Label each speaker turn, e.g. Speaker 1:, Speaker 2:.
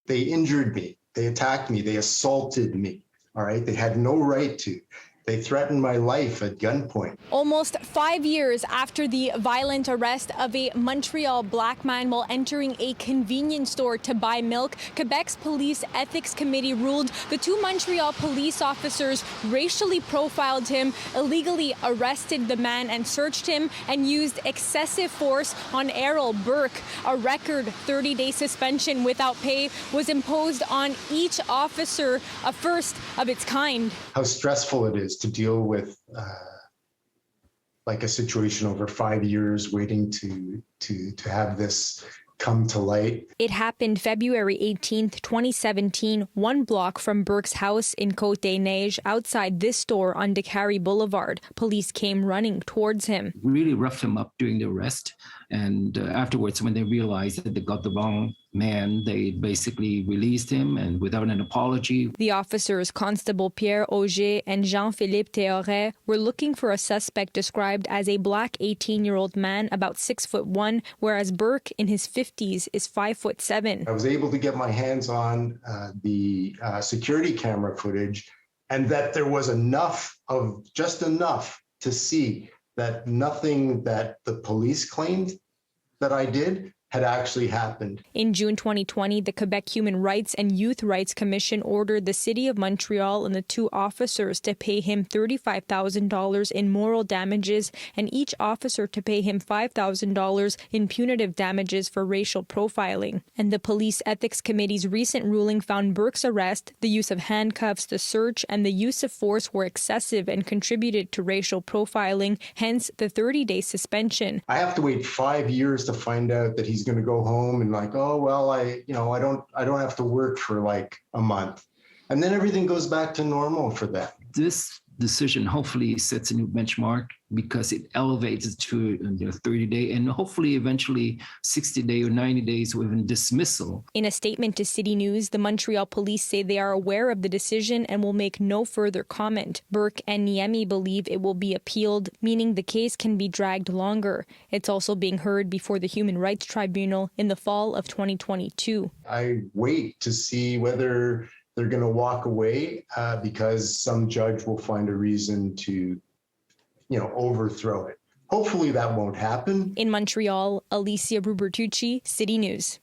Speaker 1: They injured me. They attacked me. They assaulted me. All right. They had no right to. They threatened my life at gunpoint.
Speaker 2: Almost 5 years after the violent arrest of a Montreal black man while entering a convenience store to buy milk, Quebec's Police Ethics Committee ruled the two Montreal police officers racially profiled him, illegally arrested the man and searched him, and used excessive force on Errol Burke. A record 30-day suspension without pay was imposed on each officer, a first of its kind.
Speaker 1: How stressful it is to deal with like a situation over 5 years waiting to have this come to light.
Speaker 2: It happened February 18th, 2017, 1 block from Burke's house in Côte-des-Neiges, outside this store on Décarie Boulevard. Police came running towards him.
Speaker 3: Really roughed him up during the arrest. And afterwards, when they realized that they got the wrong man, they basically released him, and without an apology.
Speaker 2: The officers, Constable Pierre Auger and Jean-Philippe Théoret, were looking for a suspect described as a black 18-year-old man about 6'1", whereas Burke, in his 50s, is 5'7".
Speaker 1: I was able to get my hands on the security camera footage, and that there was just enough to see that nothing that the police claimed that I did had actually happened.
Speaker 2: In June 2020, the Quebec Human Rights and Youth Rights Commission ordered the City of Montreal and the two officers to pay him $35,000 in moral damages and each officer to pay him $5,000 in punitive damages for racial profiling. And the Police Ethics Committee's recent ruling found Burke's arrest, the use of handcuffs, the search, and the use of force were excessive and contributed to racial profiling, hence the 30-day suspension.
Speaker 1: I have to wait 5 years to find out that he's going to go home and like, oh, well, I don't have to work for like a month. And then everything goes back to normal for them.
Speaker 3: This decision hopefully sets a new benchmark because it elevates it to 30-day and hopefully eventually 60-day or 90 days with dismissal.
Speaker 2: In a statement to City News, the Montreal police say they are aware of the decision and will make no further comment. Burke and Niemi believe it will be appealed, meaning the case can be dragged longer. It's also being heard before the Human Rights Tribunal in the fall of 2022.
Speaker 1: I wait to see whether they're going to walk away because some judge will find a reason to, overthrow it. Hopefully that won't happen.
Speaker 2: In Montreal, Alyssia Rubertucci, City News.